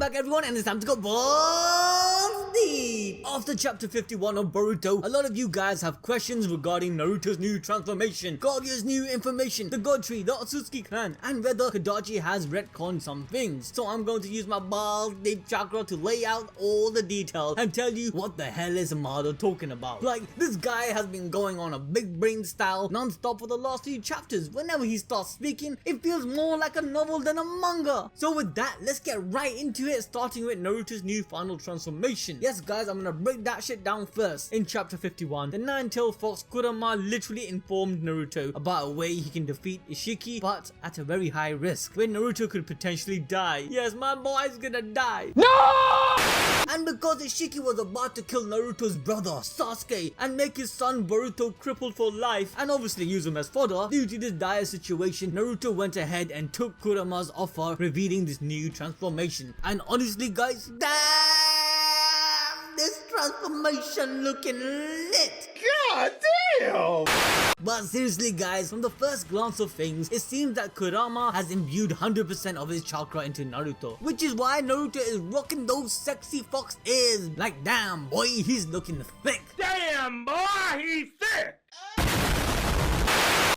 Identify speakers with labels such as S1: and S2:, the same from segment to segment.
S1: back everyone, and it's time to go balls deep! After chapter 51 of Boruto, a lot of you guys have questions regarding Naruto's new transformation, Kaguya's new information, the God Tree, the Otsutsuki clan, and whether Kadachi has retconned some things. So I'm going to use my balls deep chakra to lay out all the details and tell you what the hell is Amado talking about. Like, this guy has been going on a big brain style non-stop for the last few chapters. Whenever he starts speaking, it feels more like a novel than a manga. So with that, let's get right into it, starting with Naruto's new final transformation. Yes guys, I'm gonna break that shit down first. In chapter 51, the nine-tailed fox Kurama literally informed Naruto about a way he can defeat Isshiki, but at a very high risk, where Naruto could potentially die. Yes, my boy's gonna die. No! And because Isshiki was about to kill Naruto's brother Sasuke and make his son Boruto crippled for life, and obviously use him as fodder, due to this dire situation, Naruto went ahead and took Kurama's offer, revealing this new transformation. And honestly guys, damn, this transformation looking lit.
S2: God damn!
S1: But seriously guys, from the first glance of things, it seems that Kurama has imbued 100% of his chakra into Naruto, which is why Naruto is rocking those sexy fox ears. Like damn boy, he's looking thick.
S2: Damn boy, he's thick!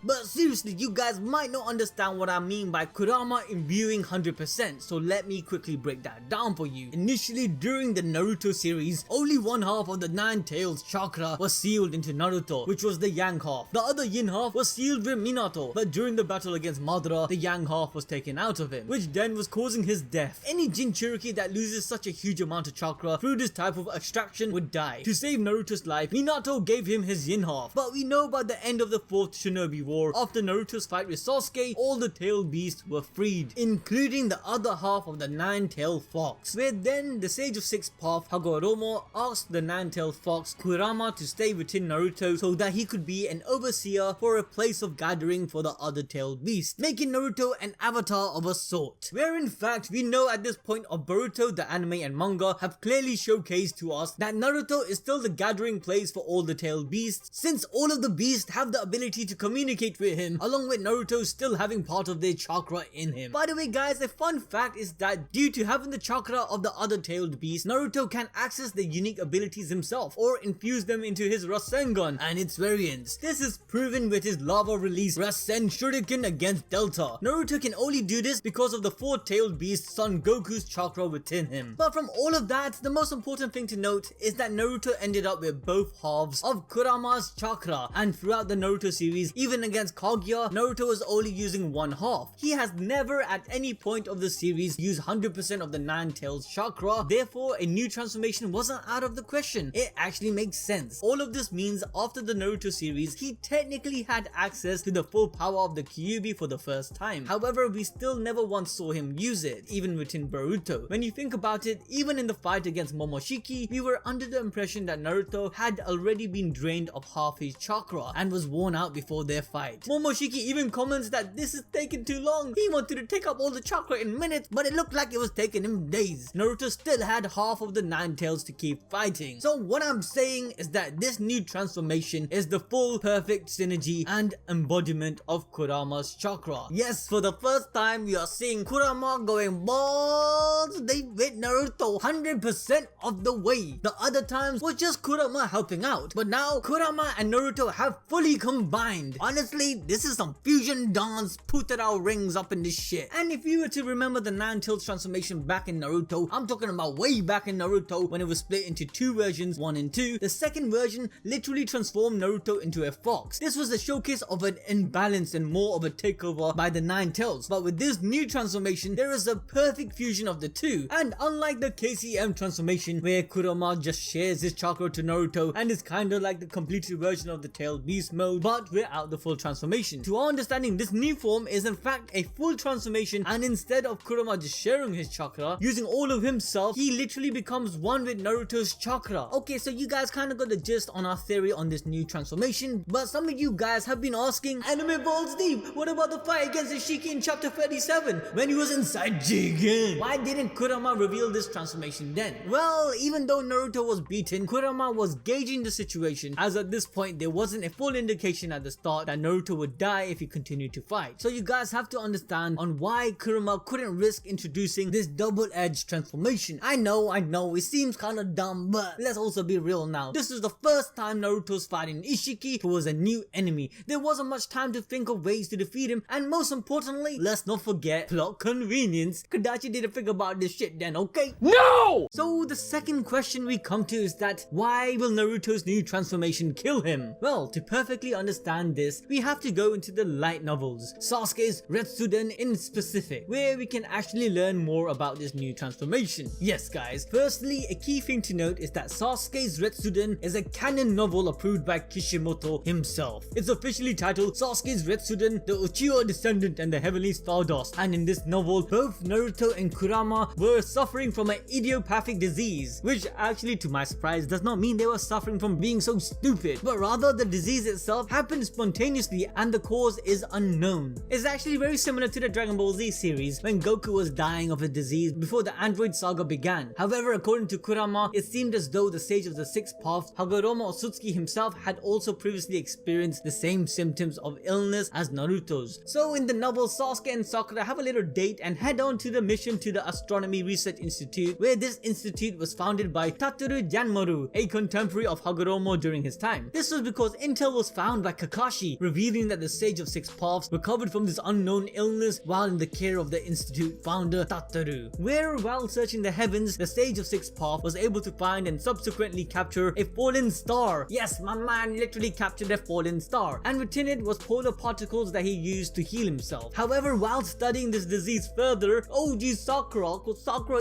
S1: But seriously, you guys might not understand what I mean by Kurama imbuing 100%, so let me quickly break that down for you. Initially, during the Naruto series, only one half of the Nine Tails chakra was sealed into Naruto, which was the yang half. The other yin half was sealed with Minato, but during the battle against Madara, the yang half was taken out of him, which then was causing his death. Any Jinchuriki that loses such a huge amount of chakra through this type of extraction would die. To save Naruto's life, Minato gave him his yin half, but we know by the end of the 4th Shinobi War, after Naruto's fight with Sasuke, all the tailed beasts were freed, including the other half of the nine-tailed fox, where then the Sage of Sixth Path, Hagoromo, asked the nine-tailed fox Kurama to stay within Naruto so that he could be an overseer for a place of gathering for the other tailed beasts, making Naruto an avatar of a sort. Where in fact, we know at this point of Boruto, the anime and manga have clearly showcased to us that Naruto is still the gathering place for all the tailed beasts, since all of the beasts have the ability to communicate with him, along with Naruto still having part of their chakra in him. By the way guys, a fun fact is that due to having the chakra of the other tailed beast, Naruto can access the unique abilities himself or infuse them into his Rasengan and its variants. This is proven with his lava release Rasen Shuriken against Delta. Naruto can only do this because of the four-tailed beast Son Goku's chakra within him. But from all of that, the most important thing to note is that Naruto ended up with both halves of Kurama's chakra, and throughout the Naruto series, even against Kaguya, Naruto was only using one half. He has never at any point of the series used 100% of the Nine Tails chakra, therefore a new transformation wasn't out of the question. It actually makes sense. All of this means after the Naruto series, he technically had access to the full power of the Kyuubi for the first time. However, we still never once saw him use it, even within Boruto. When you think about it, even in the fight against Momoshiki, we were under the impression that Naruto had already been drained of half his chakra and was worn out before their fight. Momoshiki even comments that this is taking too long. He wanted to take up all the chakra in minutes, but it looked like it was taking him days. Naruto still had half of the Nine Tails to keep fighting. So what I'm saying is that this new transformation is the full perfect synergy and embodiment of Kurama's chakra. Yes, for the first time we are seeing Kurama going balls deep with Naruto 100% of the way. The other times was just Kurama helping out, but now Kurama and Naruto have fully combined. Honestly, this is some fusion dance, put our rings up in this shit. And if you were to remember the Nine Tails transformation back in Naruto, I'm talking about way back in Naruto when it was split into two versions, 1 and 2. The second version literally transformed Naruto into a fox. This was a showcase of an imbalance and more of a takeover by the Nine Tails. But with this new transformation, there is a perfect fusion of the two. And unlike the KCM transformation where Kurama just shares his chakra to Naruto and is kinda like the completed version of the tailed beast mode, but without the full transformation. To our understanding, this new form is in fact a full transformation, and instead of Kurama just sharing his chakra, using all of himself, he literally becomes one with Naruto's chakra. Okay, so you guys kinda got the gist on our theory on this new transformation, but some of you guys have been asking, Anime Balls Deep, what about the fight against Isshiki in chapter 37 when he was inside Jigen? Why didn't Kurama reveal reveal this transformation then? Well, even though Naruto was beaten, Kurama was gauging the situation, as at this point there wasn't a full indication at the start that Naruto would die if he continued to fight. So you guys have to understand on why Kurama couldn't risk introducing this double-edged transformation. I know, it seems kinda dumb, but let's also be real now. This is the first time Naruto's fighting Isshiki, who was a new enemy. There wasn't much time to think of ways to defeat him, and most importantly, let's not forget plot convenience. Kadachi didn't think about this shit then, okay?
S2: No!
S1: So the second question we come to is that why will Naruto's new transformation kill him? Well, to perfectly understand this, we have to go into the light novels, Sasuke's Retsuden in specific, where we can actually learn more about this new transformation. Yes guys, firstly, a key thing to note is that Sasuke's Retsuden is a canon novel approved by Kishimoto himself. It's officially titled Sasuke's Retsuden, the Uchiha Descendant and the Heavenly Stardust, and in this novel, both Naruto and Kurama were suffering from an idiopathic disease, which actually to my surprise does not mean they were suffering from being so stupid, but rather the disease itself happened spontaneously and the cause is unknown. It's actually very similar to the Dragon Ball Z series when Goku was dying of a disease before the Android saga began. However, according to Kurama, it seemed as though the Sage of the Six Paths, Kaguya Otsutsuki himself, had also previously experienced the same symptoms of illness as Naruto's. So in the novel, Sasuke and Chakra have a little date and head on to the mission to the Astronomy Research Institute, where this institute was founded by Tataru Janmaru, a contemporary of Hagoromo during his time. This was because intel was found by Kakashi, revealing that the Sage of Six Paths recovered from this unknown illness while in the care of the institute founder Tataru, where while searching the heavens, the Sage of Six Paths was able to find and subsequently capture a fallen star. Yes, my man literally captured a fallen star, and within it was polar particles that he used to heal himself. However, while studying this disease further, OG Sakura,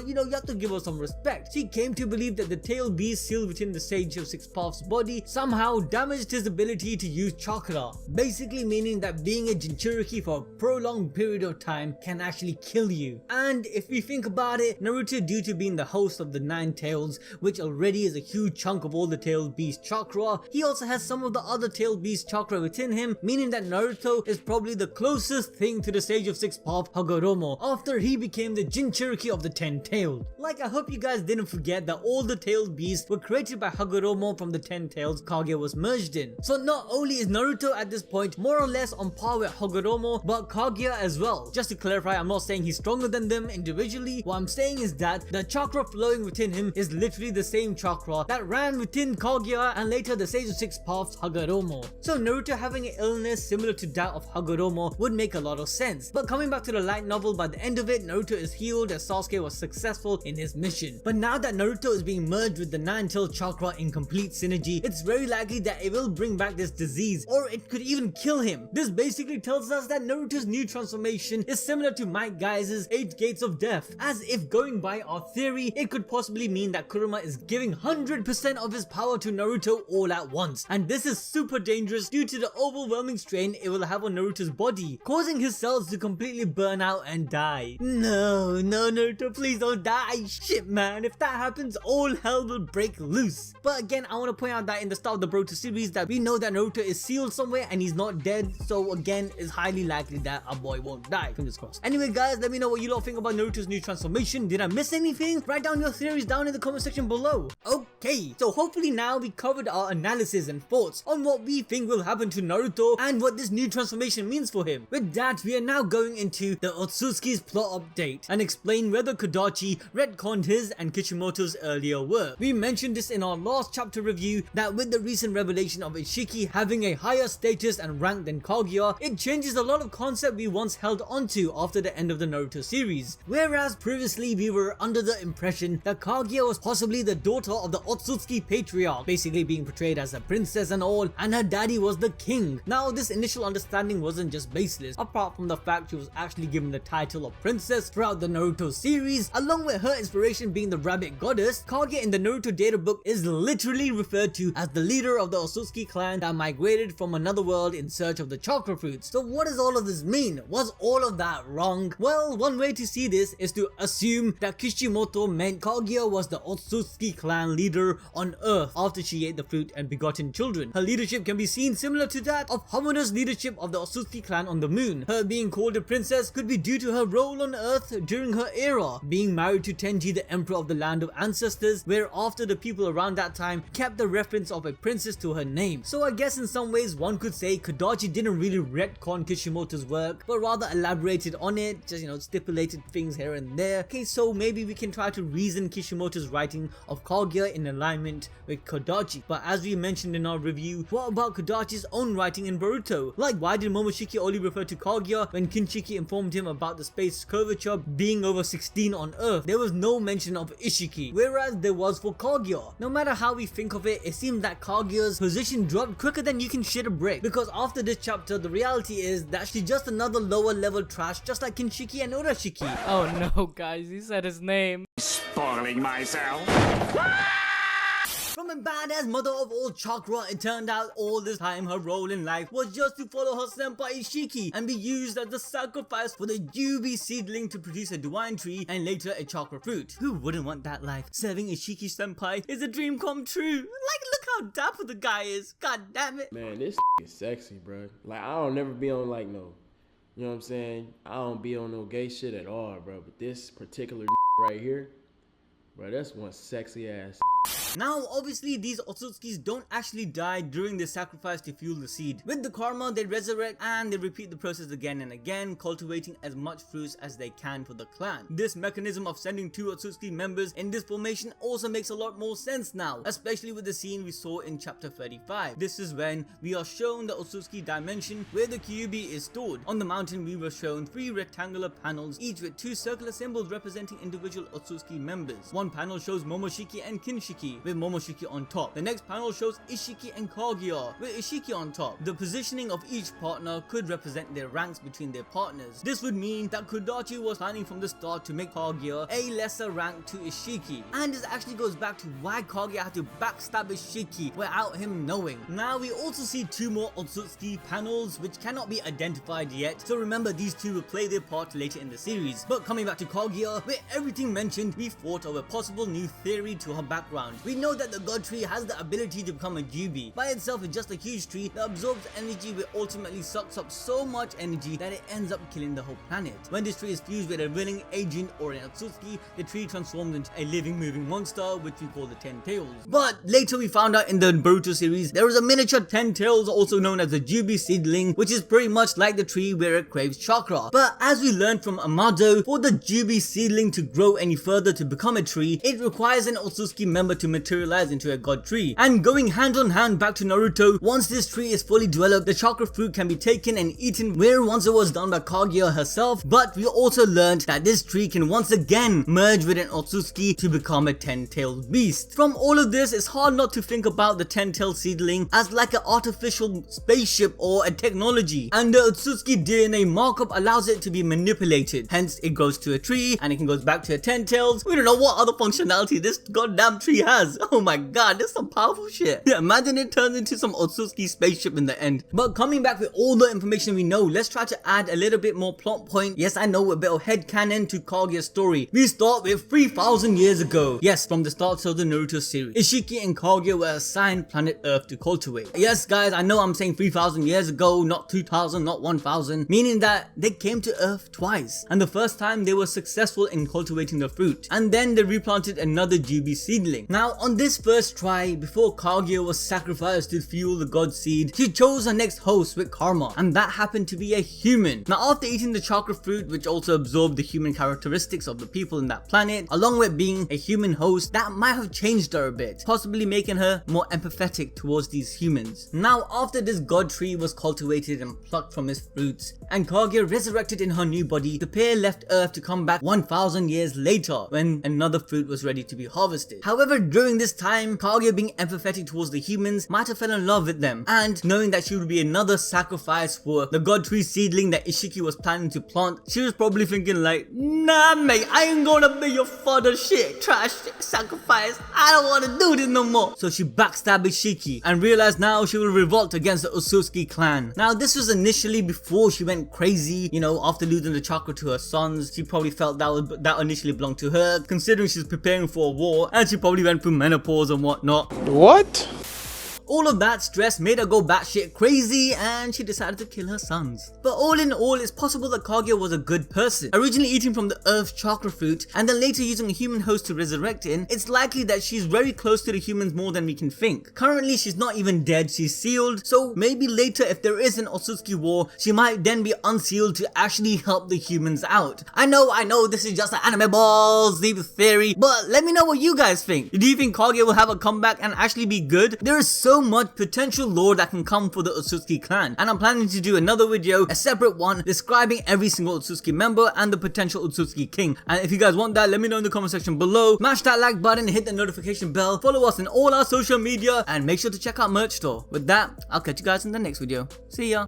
S1: you have to give her some respect. She came to believe that the tailed beast sealed within the Sage of Six Paths body somehow damaged his ability to use chakra, basically meaning that being a Jinchuriki for a prolonged period of time can actually kill you. And if we think about it, Naruto, due to being the host of the Nine Tails, which already is a huge chunk of all the tailed beast chakra, he also has some of the other tailed beast chakra within him, meaning that Naruto is probably the closest thing to the Sage of Six Paths Hagoromo after he became the Jinchuriki of the 10-tailed. Like, I hope you guys didn't forget that all the tailed beasts were created by Hagoromo from the 10 tails Kaguya was merged in. So not only is Naruto at this point more or less on par with Hagoromo, but Kaguya as well. Just to clarify, I'm not saying he's stronger than them individually. What I'm saying is that the chakra flowing within him is literally the same chakra that ran within Kaguya and later the Sage of Six Paths Hagoromo. So Naruto having an illness similar to that of Hagoromo would make a lot of sense. But coming back to the light novel, by the end of it, Naruto is healed as Sasuke was successful in his mission. But now that Naruto is being merged with the Nine-Tailed Chakra in complete synergy, it's very likely that it will bring back this disease, or it could even kill him. This basically tells us that Naruto's new transformation is similar to Might Guys' 8 Gates of Death, as if going by our theory, it could possibly mean that Kurama is giving 100% of his power to Naruto all at once, and this is super dangerous due to the overwhelming strain it will have on Naruto's body, causing his cells to completely burn out and die. No, Naruto, please don't die. Shit man, if that happens, all hell will break loose. But again, I want to point out that in the start of the Boruto series that we know that Naruto is sealed somewhere and he's not dead, so again, it's highly likely that our boy won't die. Fingers crossed. Anyway guys, let me know what you lot think about Naruto's new transformation. Did I miss anything? Write down your theories down in the comment section below. Okay, so hopefully now we covered our analysis and thoughts on what we think will happen to Naruto and what this new transformation means for him. With that, we are now going into the Otsutsuki's plot update and explain whether Kadachi retconned his and Kishimoto's earlier work. We mentioned this in our last chapter review that with the recent revelation of Isshiki having a higher status and rank than Kaguya, it changes a lot of concept we once held onto after the end of the Naruto series. Whereas previously we were under the impression that Kaguya was possibly the daughter of the Otsutsuki patriarch, basically being portrayed as a princess and all, and her daddy was the king. Now this initial understanding wasn't just baseless, apart from the fact she was actually given the title of princess throughout the Naruto series, along with her inspiration being the rabbit goddess. Kaguya in the Naruto data book is literally referred to as the leader of the Otsutsuki clan that migrated from another world in search of the chakra fruits. So what does all of this mean? Was all of that wrong? Well, one way to see this is to assume that Kishimoto meant Kaguya was the Otsutsuki clan leader leader on Earth after she ate the fruit and begotten children. Her leadership can be seen similar to that of Hamuna's leadership of the Otsutsuki clan on the moon. Her being called a princess could be due to her role on Earth during her era, being married to Tenji, the emperor of the land of ancestors, where after the people around that time kept the reference of a princess to her name. So I guess in some ways one could say Kadachi didn't really retcon Kishimoto's work, but rather elaborated on it, just stipulated things here and there. Okay, so maybe we can try to reason Kishimoto's writing of Kaguya in alignment with Kadachi. But as we mentioned in our review, what about Kadachi's own writing in Boruto? Like, why did Momoshiki only refer to Kaguya when Kinshiki informed him about the space curvature being over 16 on Earth? There was no mention of Isshiki, whereas there was for Kaguya. No matter how we think of it, it seems that Kaguya's position dropped quicker than you can shit a brick, because after this chapter the reality is that she's just another lower level trash, just like Kinshiki and Urashiki.
S3: Oh no, guys, he said his name.
S2: Spoiling myself.
S1: From a badass mother of all Chakra, it turned out all this time her role in life was just to follow her senpai Isshiki and be used as the sacrifice for the Jubilee Seedling to produce a divine tree and later a chakra fruit. Who wouldn't want that life? Serving Isshiki senpai is a dream come true. Like, look how dapper the guy is. God damn it.
S4: Man, this is sexy, bro. Like, I don't never be on like no, you know what I'm saying? I don't be on no gay shit at all, bro. But this particular right here, bro, that's one sexy ass.
S1: Now, obviously, these Otsutsukis don't actually die during the sacrifice to fuel the seed. With the karma, they resurrect and they repeat the process again and again, cultivating as much fruits as they can for the clan. This mechanism of sending 2 Otsutsuki members in this formation also makes a lot more sense now, especially with the scene we saw in chapter 35. This is when we are shown the Otsutsuki dimension where the Kyuubi is stored. On the mountain, we were shown 3 rectangular panels, each with 2 circular symbols representing individual Otsutsuki members. One panel shows Momoshiki and Kinshiki, with Momoshiki on top. The next panel shows Isshiki and Kaguya, with Isshiki on top. The positioning of each partner could represent their ranks between their partners. This would mean that Kadachi was planning from the start to make Kaguya a lesser rank to Isshiki. And this actually goes back to why Kaguya had to backstab Isshiki without him knowing. Now we also see 2 more Otsutsuki panels which cannot be identified yet, so remember these 2 will play their part later in the series. But coming back to Kaguya, with everything mentioned, we thought of a possible new theory to her background. We know that the god tree has the ability to become a Jubi. By itself, it's just a huge tree that absorbs energy, which ultimately sucks up so much energy that it ends up killing the whole planet. When this tree is fused with a willing agent or an Otsutsuki, the tree transforms into a living moving monster which we call the 10 Tails. But later we found out in the Boruto series there is a miniature 10 Tails also known as the Jubilee Seedling, which is pretty much like the tree where it craves chakra. But as we learned from Amado, for the Jubilee Seedling to grow any further to become a tree, it requires an Otsutsuki member to materialize into a god tree. And going hand on hand back to Naruto, once this tree is fully developed, the chakra fruit can be taken and eaten, where once it was done by Kaguya herself. But we also learned that this tree can once again merge with an Otsutsuki to become a 10-tailed beast. From all of this, it's hard not to think about the 10-tailed seedling as like an artificial spaceship or a technology, and the Otsutsuki DNA markup allows it to be manipulated. Hence it goes to a tree and it can go back to a 10 tails. We don't know what other functionality this goddamn tree has. Oh my god, this is some powerful shit. Yeah, imagine it turns into some Otsutsuki spaceship in the end. But coming back with all the information we know, let's try to add a little bit more plot point. Yes, I know, a bit of headcanon to Kaguya's story. We start with 3,000 years ago. Yes, from the start of the Naruto series, Isshiki and Kaguya were assigned planet Earth to cultivate. Yes guys, I know I'm saying 3,000 years ago, not 2,000, not 1,000, meaning that they came to Earth twice. And the first time they were successful in cultivating the fruit, and then they replanted another Jubilee Seedling. Now on this first try, before Kaguya was sacrificed to fuel the god seed, she chose her next host with karma, and that happened to be a human. Now after eating the chakra fruit, which also absorbed the human characteristics of the people in that planet, along with being a human host, that might have changed her a bit, possibly making her more empathetic towards these humans. Now after this god tree was cultivated and plucked from its fruits, and Kaguya resurrected in her new body, the pair left Earth to come back 1,000 years later when another fruit was ready to be harvested. However, during this time, Kaguya being empathetic towards the humans might have fell in love with them, and knowing that she would be another sacrifice for the god tree seedling that Isshiki was planning to plant, she was probably thinking like, nah mate, I ain't gonna be your father shit, trash sacrifice, I don't wanna do this no more. So she backstabbed Isshiki and realized now she will revolt against the Otsutsuki clan. Now this was initially before she went crazy, you know, after losing the chakra to her sons. She probably felt that initially belonged to her, considering she's preparing for a war, and she probably went through menopause and whatnot.
S5: What?
S1: All of that stress made her go batshit crazy and she decided to kill her sons. But all in all, it's possible that Kaguya was a good person. Originally eating from the Earth's chakra fruit and then later using a human host to resurrect in, it's likely that she's very close to the humans more than we can think. Currently, she's not even dead, she's sealed, so maybe later if there is an Otsutsuki war, she might then be unsealed to actually help the humans out. I know, this is just an anime balls deep theory, but let me know what you guys think. Do you think Kaguya will have a comeback and actually be good? There is so much potential lore that can come for the Otsutsuki clan, and I'm planning to do another video, a separate one, describing every single Otsutsuki member and the potential Otsutsuki king. And if you guys want that, let me know in the comment section below. Smash that like button, hit the notification bell, follow us on all our social media, and make sure to check out merch store. With that, I'll catch you guys in the next video. See ya.